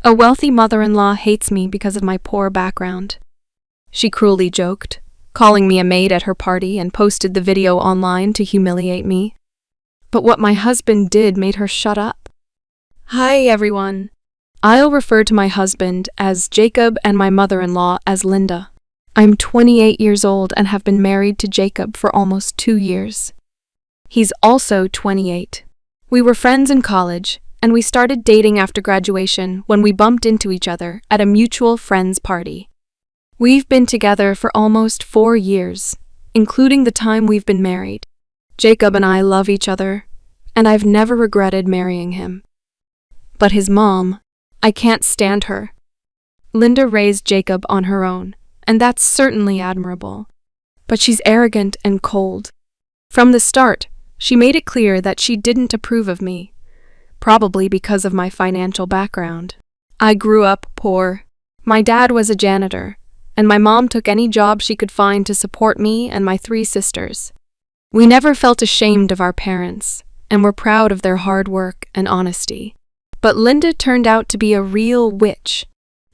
A wealthy mother-in-law hates me because of my poor background. She cruelly joked, calling me a maid at her party, and posted the video online to humiliate me. But what my husband did made her shut up. Hi everyone. I'll refer to my husband as Jacob and my mother-in-law as Linda. I'm 28 years old and have been married to Jacob for almost 2 years. He's also 28. We were friends in college, and we started dating after graduation when we bumped into each other at a mutual friend's party. We've been together for almost 4 years, including the time we've been married. Jacob and I love each other, and I've never regretted marrying him. But his mom, I can't stand her. Linda raised Jacob on her own, and that's certainly admirable. But she's arrogant and cold. From the start, she made it clear that she didn't approve of me, probably because of my financial background. I grew up poor. My dad was a janitor, and my mom took any job she could find to support me and my 3 sisters. We never felt ashamed of our parents, and were proud of their hard work and honesty. But Linda turned out to be a real witch.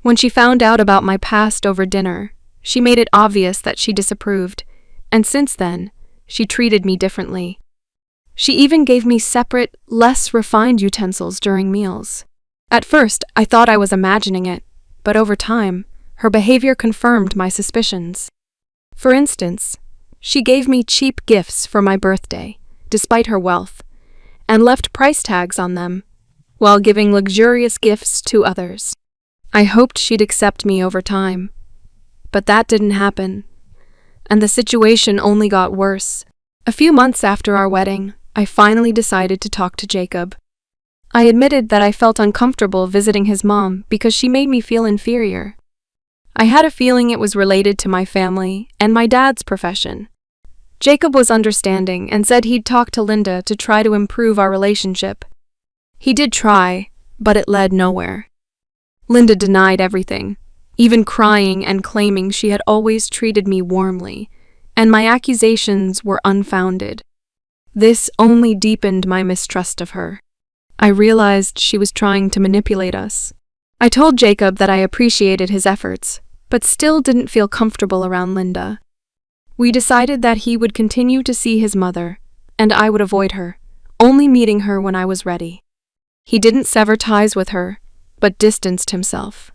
When she found out about my past over dinner, she made it obvious that she disapproved, and since then, she treated me differently. She even gave me separate, less refined utensils during meals. At first, I thought I was imagining it, but over time, her behavior confirmed my suspicions. For instance, she gave me cheap gifts for my birthday, despite her wealth, and left price tags on them, while giving luxurious gifts to others. I hoped she'd accept me over time, but that didn't happen, and the situation only got worse. A few months after our wedding, I finally decided to talk to Jacob. I admitted that I felt uncomfortable visiting his mom because she made me feel inferior. I had a feeling it was related to my family and my dad's profession. Jacob was understanding and said he'd talk to Linda to try to improve our relationship. He did try, but it led nowhere. Linda denied everything, even crying and claiming she had always treated me warmly, and my accusations were unfounded. This only deepened my mistrust of her. I realized she was trying to manipulate us. I told Jacob that I appreciated his efforts, but still didn't feel comfortable around Linda. We decided that he would continue to see his mother, and I would avoid her, only meeting her when I was ready. He didn't sever ties with her, but distanced himself,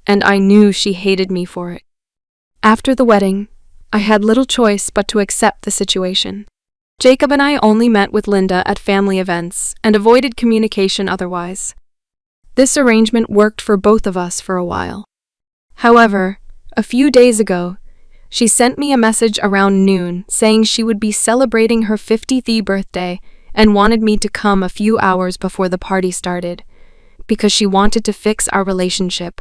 and I knew she hated me for it. After the wedding, I had little choice but to accept the situation. Jacob and I only met with Linda at family events and avoided communication otherwise. This arrangement worked for both of us for a while. However, a few days ago, she sent me a message around noon saying she would be celebrating her 50th birthday and wanted me to come a few hours before the party started, because she wanted to fix our relationship.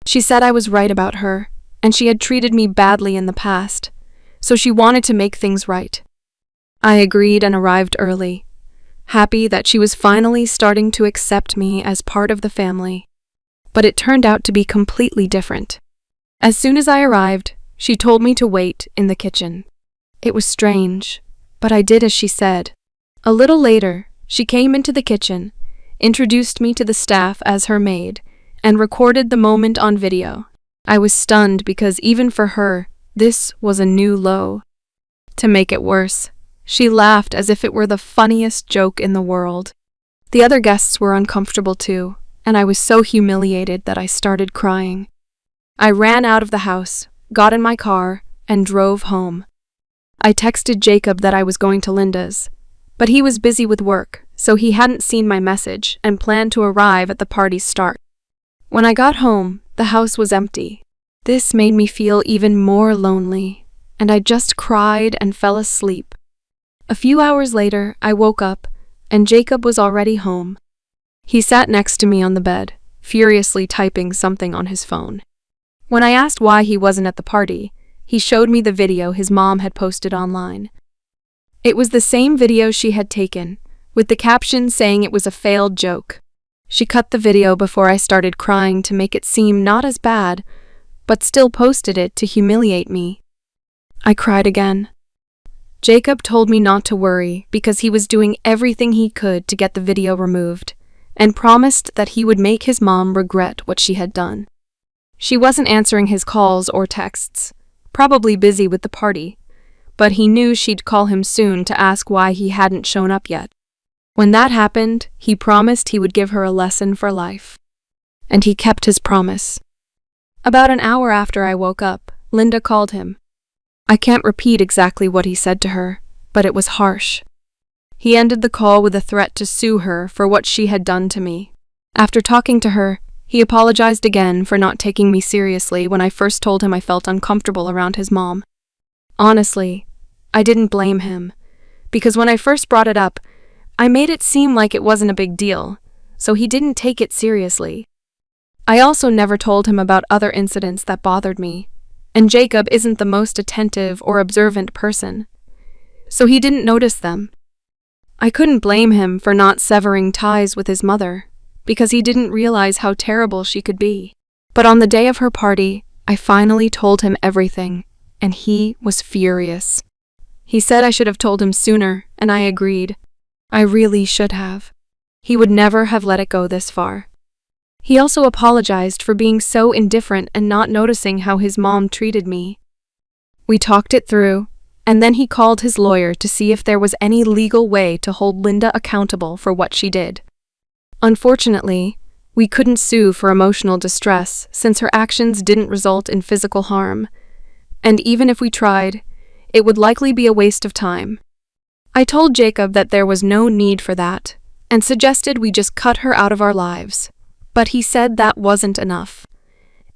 She said I was right about her, and she had treated me badly in the past, so she wanted to make things right. I agreed and arrived early, happy that she was finally starting to accept me as part of the family. But it turned out to be completely different. As soon as I arrived, she told me to wait in the kitchen. It was strange, but I did as she said. A little later, she came into the kitchen, introduced me to the staff as her maid, and recorded the moment on video. I was stunned because even for her, this was a new low. To make it worse, she laughed as if it were the funniest joke in the world. The other guests were uncomfortable too, and I was so humiliated that I started crying. I ran out of the house, got in my car, and drove home. I texted Jacob that I was going to Linda's, but he was busy with work, so he hadn't seen my message and planned to arrive at the party's start. When I got home, the house was empty. This made me feel even more lonely, and I just cried and fell asleep. A few hours later, I woke up, and Jacob was already home. He sat next to me on the bed, furiously typing something on his phone. When I asked why he wasn't at the party, he showed me the video his mom had posted online. It was the same video she had taken, with the caption saying it was a failed joke. She cut the video before I started crying to make it seem not as bad, but still posted it to humiliate me. I cried again. Jacob told me not to worry because he was doing everything he could to get the video removed, and promised that he would make his mom regret what she had done. She wasn't answering his calls or texts, probably busy with the party, but he knew she'd call him soon to ask why he hadn't shown up yet. When that happened, he promised he would give her a lesson for life. And he kept his promise. About an hour after I woke up, Linda called him. I can't repeat exactly what he said to her, but it was harsh. He ended the call with a threat to sue her for what she had done to me. After talking to her, he apologized again for not taking me seriously when I first told him I felt uncomfortable around his mom. Honestly, I didn't blame him, because when I first brought it up, I made it seem like it wasn't a big deal, so he didn't take it seriously. I also never told him about other incidents that bothered me, and Jacob isn't the most attentive or observant person, so he didn't notice them. I couldn't blame him for not severing ties with his mother, because he didn't realize how terrible she could be. But on the day of her party, I finally told him everything, and he was furious. He said I should have told him sooner, and I agreed. I really should have. He would never have let it go this far. He also apologized for being so indifferent and not noticing how his mom treated me. We talked it through, and then he called his lawyer to see if there was any legal way to hold Linda accountable for what she did. Unfortunately, we couldn't sue for emotional distress since her actions didn't result in physical harm, and even if we tried, it would likely be a waste of time. I told Jacob that there was no need for that, and suggested we just cut her out of our lives, but he said that wasn't enough,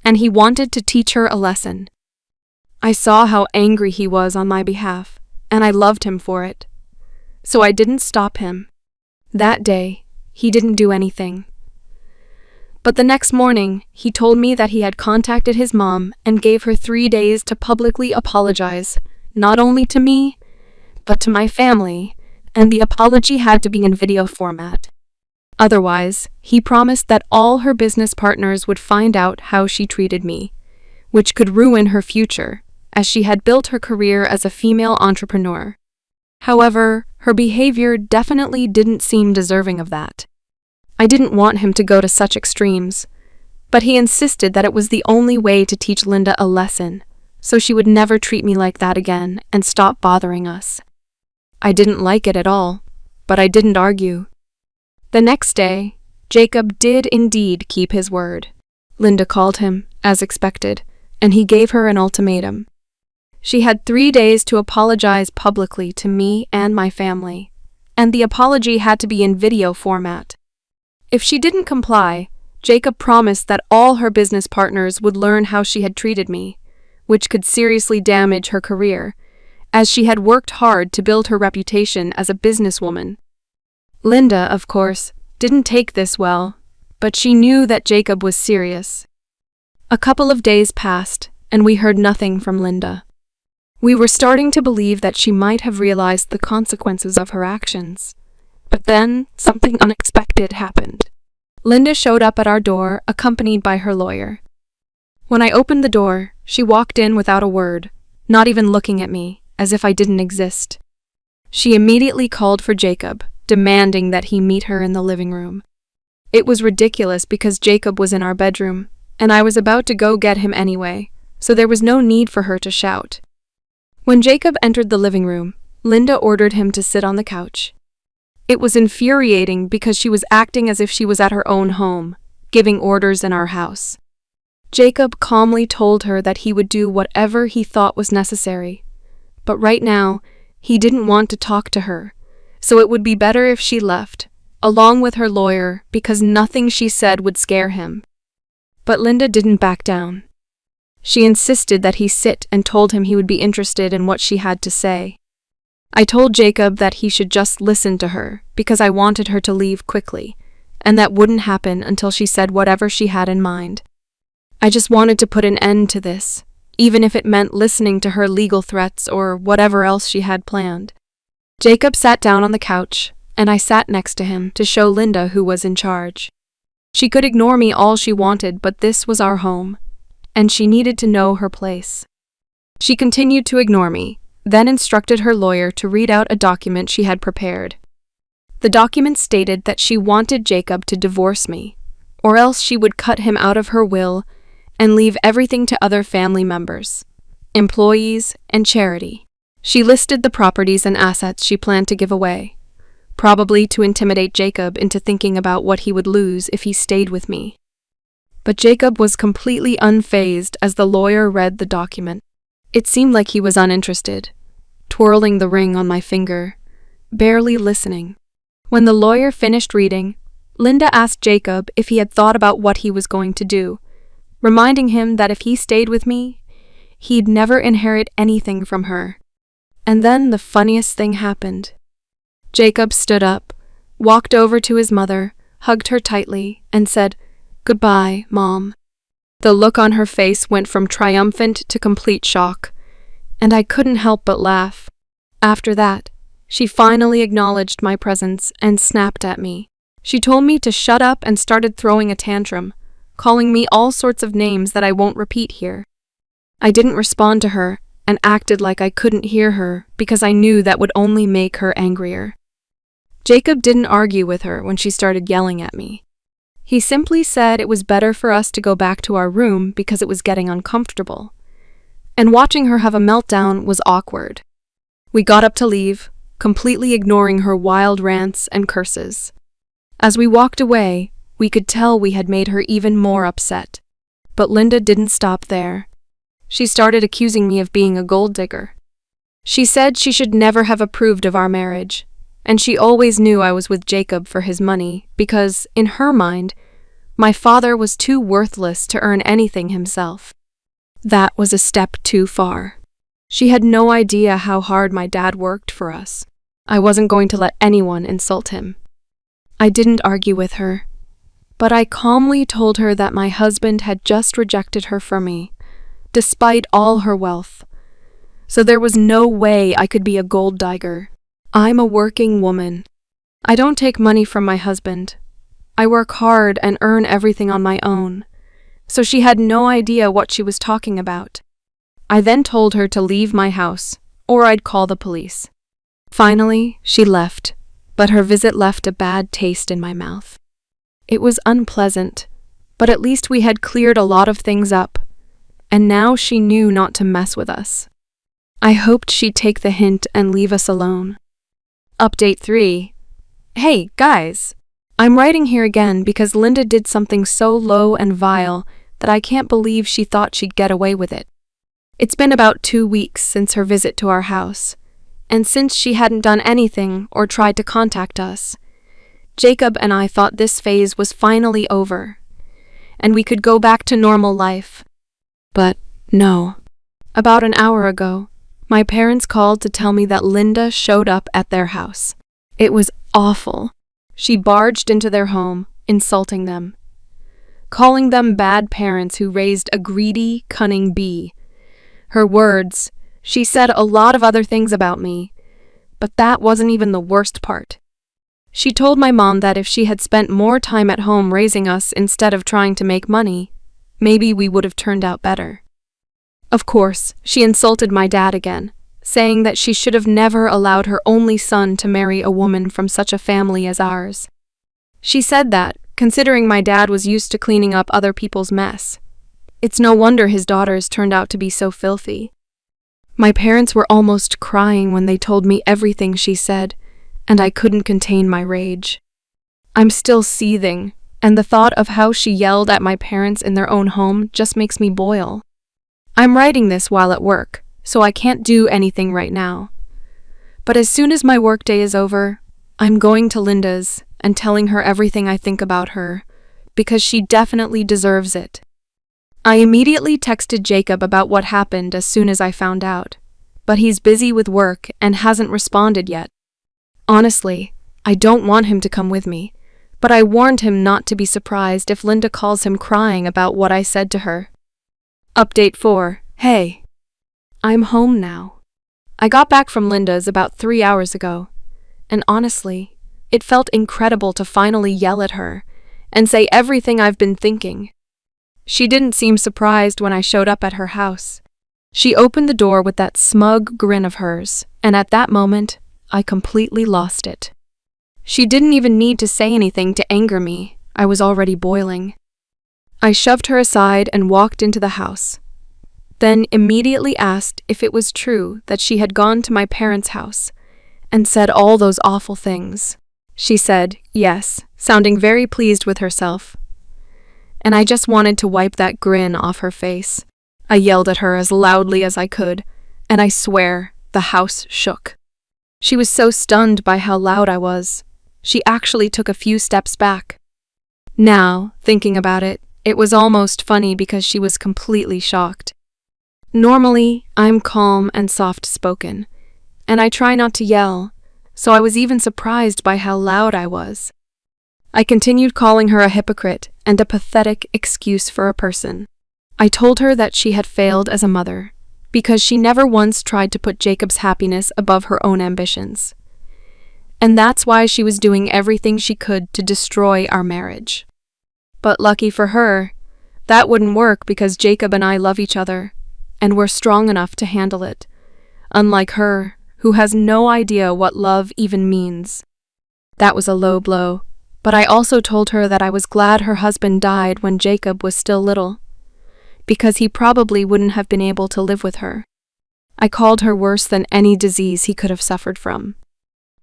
and he wanted to teach her a lesson. I saw how angry he was on my behalf, and I loved him for it, so I didn't stop him. That day, he didn't do anything. But the next morning, he told me that he had contacted his mom and gave her 3 days to publicly apologize, not only to me, but to my family, and the apology had to be in video format. Otherwise, he promised that all her business partners would find out how she treated me, which could ruin her future, as she had built her career as a female entrepreneur. However, her behavior definitely didn't seem deserving of that. I didn't want him to go to such extremes, but he insisted that it was the only way to teach Linda a lesson, so she would never treat me like that again and stop bothering us. I didn't like it at all, but I didn't argue. The next day, Jacob did indeed keep his word. Linda called him, as expected, and he gave her an ultimatum. She had 3 days to apologize publicly to me and my family, and the apology had to be in video format. If she didn't comply, Jacob promised that all her business partners would learn how she had treated me, which could seriously damage her career, as she had worked hard to build her reputation as a businesswoman. Linda, of course, didn't take this well, but she knew that Jacob was serious. A couple of days passed, and we heard nothing from Linda. We were starting to believe that she might have realized the consequences of her actions. But then, something unexpected happened. Linda showed up at our door, accompanied by her lawyer. When I opened the door, she walked in without a word, not even looking at me, as if I didn't exist. She immediately called for Jacob, demanding that he meet her in the living room. It was ridiculous because Jacob was in our bedroom, and I was about to go get him anyway, so there was no need for her to shout. When Jacob entered the living room, Linda ordered him to sit on the couch. It was infuriating because she was acting as if she was at her own home, giving orders in our house. Jacob calmly told her that he would do whatever he thought was necessary, but right now, he didn't want to talk to her, so it would be better if she left, along with her lawyer, because nothing she said would scare him. But Linda didn't back down. She insisted that he sit and told him he would be interested in what she had to say. I told Jacob that he should just listen to her because I wanted her to leave quickly, and that wouldn't happen until she said whatever she had in mind. I just wanted to put an end to this, even if it meant listening to her legal threats or whatever else she had planned. Jacob sat down on the couch, and I sat next to him to show Linda who was in charge. She could ignore me all she wanted, but this was our home, and she needed to know her place. She continued to ignore me, then instructed her lawyer to read out a document she had prepared. The document stated that she wanted Jacob to divorce me, or else she would cut him out of her will and leave everything to other family members, employees, and charity. She listed the properties and assets she planned to give away, probably to intimidate Jacob into thinking about what he would lose if he stayed with me. But Jacob was completely unfazed as the lawyer read the document. It seemed like he was uninterested, twirling the ring on my finger, barely listening. When the lawyer finished reading, Linda asked Jacob if he had thought about what he was going to do, reminding him that if he stayed with me, he'd never inherit anything from her. And then the funniest thing happened. Jacob stood up, walked over to his mother, hugged her tightly, and said, "Goodbye, Mom." The look on her face went from triumphant to complete shock, and I couldn't help but laugh. After that, she finally acknowledged my presence and snapped at me. She told me to shut up and started throwing a tantrum, calling me all sorts of names that I won't repeat here. I didn't respond to her and acted like I couldn't hear her because I knew that would only make her angrier. Jacob didn't argue with her when she started yelling at me. He simply said it was better for us to go back to our room because it was getting uncomfortable. And watching her have a meltdown was awkward. We got up to leave, completely ignoring her wild rants and curses. As we walked away, we could tell we had made her even more upset. But Linda didn't stop there. She started accusing me of being a gold digger. She said she should never have approved of our marriage, and she always knew I was with Jacob for his money because, in her mind, my father was too worthless to earn anything himself. That was a step too far. She had no idea how hard my dad worked for us. I wasn't going to let anyone insult him. I didn't argue with her, but I calmly told her that my husband had just rejected her for me, despite all her wealth. So there was no way I could be a gold digger. I'm a working woman. I don't take money from my husband. I work hard and earn everything on my own. So she had no idea what she was talking about. I then told her to leave my house, or I'd call the police. Finally, she left, but her visit left a bad taste in my mouth. It was unpleasant, but at least we had cleared a lot of things up, and now she knew not to mess with us. I hoped she'd take the hint and leave us alone. Update 3. Hey, guys! I'm writing here again because Linda did something so low and vile that I can't believe she thought she'd get away with it. It's been about 2 weeks since her visit to our house, and since she hadn't done anything or tried to contact us, Jacob and I thought this phase was finally over, and we could go back to normal life. But no. About an hour ago, my parents called to tell me that Linda showed up at their house. It was awful. She barged into their home, insulting them, calling them bad parents who raised a greedy, cunning bee. Her words, she said a lot of other things about me, but that wasn't even the worst part. She told my mom that if she had spent more time at home raising us instead of trying to make money, maybe we would have turned out better. Of course, she insulted my dad again, saying that she should have never allowed her only son to marry a woman from such a family as ours. She said that, considering my dad was used to cleaning up other people's mess, it's no wonder his daughters turned out to be so filthy. My parents were almost crying when they told me everything she said, and I couldn't contain my rage. I'm still seething, and the thought of how she yelled at my parents in their own home just makes me boil. I'm writing this while at work, so I can't do anything right now. But as soon as my workday is over, I'm going to Linda's and telling her everything I think about her, because she definitely deserves it. I immediately texted Jacob about what happened as soon as I found out, but he's busy with work and hasn't responded yet. Honestly, I don't want him to come with me, but I warned him not to be surprised if Linda calls him crying about what I said to her. Update 4. Hey. I'm home now. I got back from Linda's about 3 hours ago, and honestly, it felt incredible to finally yell at her and say everything I've been thinking. She didn't seem surprised when I showed up at her house. She opened the door with that smug grin of hers, and at that moment, I completely lost it. She didn't even need to say anything to anger me. I was already boiling. I shoved her aside and walked into the house, then immediately asked if it was true that she had gone to my parents' house and said all those awful things. She said yes, sounding very pleased with herself. And I just wanted to wipe that grin off her face. I yelled at her as loudly as I could, and I swear the house shook. She was so stunned by how loud I was, she actually took a few steps back. Now, thinking about it, it was almost funny because she was completely shocked. Normally, I'm calm and soft-spoken, and I try not to yell, so I was even surprised by how loud I was. I continued calling her a hypocrite and a pathetic excuse for a person. I told her that she had failed as a mother, because she never once tried to put Jacob's happiness above her own ambitions. And that's why she was doing everything she could to destroy our marriage. But lucky for her, that wouldn't work because Jacob and I love each other, and we're strong enough to handle it, unlike her, who has no idea what love even means. That was a low blow, but I also told her that I was glad her husband died when Jacob was still little, because he probably wouldn't have been able to live with her. I called her worse than any disease he could have suffered from.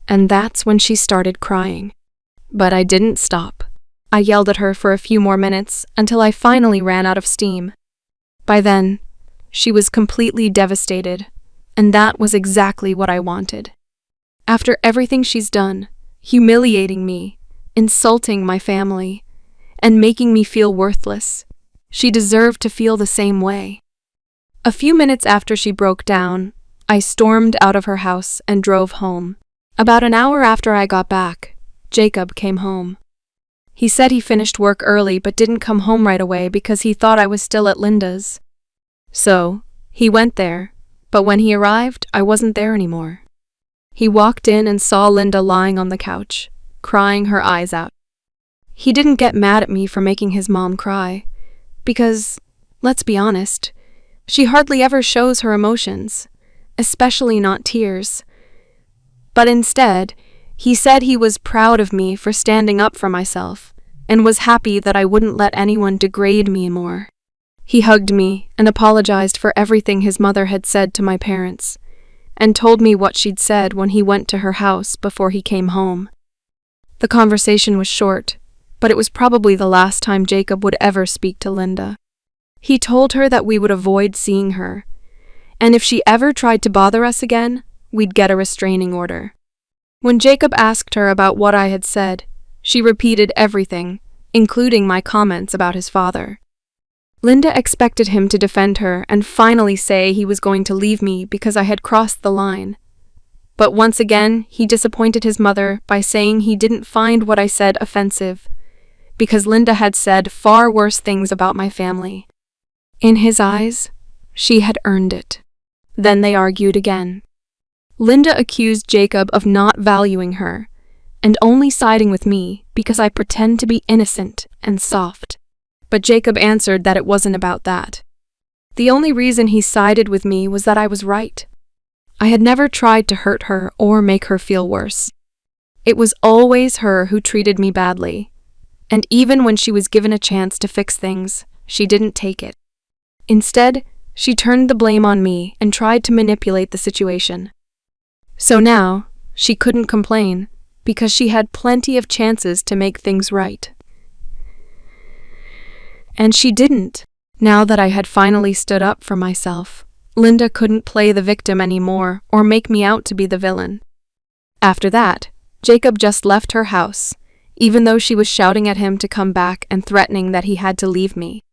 And that's when she started crying. But I didn't stop. I yelled at her for a few more minutes until I finally ran out of steam. By then, she was completely devastated, and that was exactly what I wanted. After everything she's done, humiliating me, insulting my family, and making me feel worthless, she deserved to feel the same way. A few minutes after she broke down, I stormed out of her house and drove home. About an hour after I got back, Jacob came home. He said he finished work early but didn't come home right away because he thought I was still at Linda's. So, he went there, but when he arrived, I wasn't there anymore. He walked in and saw Linda lying on the couch, crying her eyes out. He didn't get mad at me for making his mom cry, because, let's be honest, she hardly ever shows her emotions, especially not tears. But instead, he said he was proud of me for standing up for myself, and was happy that I wouldn't let anyone degrade me more. He hugged me and apologized for everything his mother had said to my parents, and told me what she'd said when he went to her house before he came home. The conversation was short, but it was probably the last time Jacob would ever speak to Linda. He told her that we would avoid seeing her, and if she ever tried to bother us again, we'd get a restraining order. When Jacob asked her about what I had said, she repeated everything, including my comments about his father. Linda expected him to defend her and finally say he was going to leave me because I had crossed the line. But once again, he disappointed his mother by saying he didn't find what I said offensive, because Linda had said far worse things about my family. In his eyes, she had earned it. Then they argued again. Linda accused Jacob of not valuing her, and only siding with me because I pretend to be innocent and soft. But Jacob answered that it wasn't about that. The only reason he sided with me was that I was right. I had never tried to hurt her or make her feel worse. It was always her who treated me badly, and even when she was given a chance to fix things, she didn't take it. Instead, she turned the blame on me and tried to manipulate the situation. So now, she couldn't complain, because she had plenty of chances to make things right. And she didn't. Now that I had finally stood up for myself, Linda couldn't play the victim anymore or make me out to be the villain. After that, Jacob just left her house, even though she was shouting at him to come back and threatening that he had to leave me.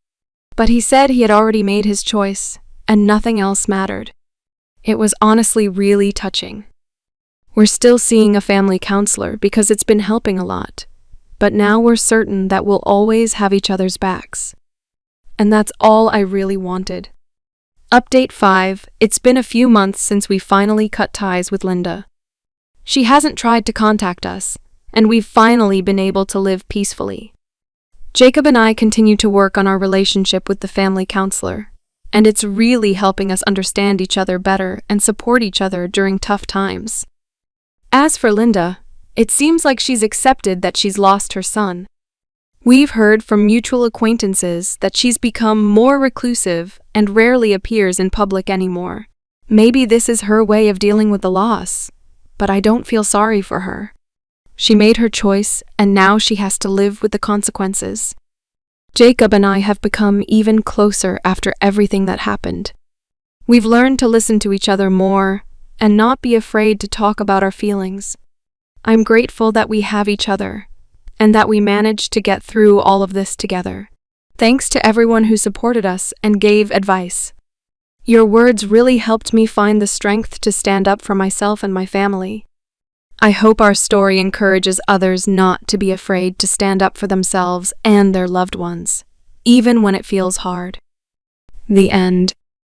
But he said he had already made his choice, and nothing else mattered. It was honestly really touching. We're still seeing a family counselor because it's been helping a lot, but now we're certain that we'll always have each other's backs. And that's all I really wanted. Update 5. It's been a few months since we finally cut ties with Linda. She hasn't tried to contact us, and we've finally been able to live peacefully. Jacob and I continue to work on our relationship with the family counselor, and it's really helping us understand each other better and support each other during tough times. As for Linda, It seems like she's accepted that she's lost her son. We've heard from mutual acquaintances that she's become more reclusive and rarely appears in public anymore. Maybe this is her way of dealing with the loss, but I don't feel sorry for her. She made her choice, and now she has to live with the consequences. Jacob and I have become even closer after everything that happened. We've learned to listen to each other more and not be afraid to talk about our feelings. I'm grateful that we have each other and that we managed to get through all of this together. Thanks to everyone who supported us and gave advice. Your words really helped me find the strength to stand up for myself and my family. I hope our story encourages others not to be afraid to stand up for themselves and their loved ones, even when it feels hard. The end.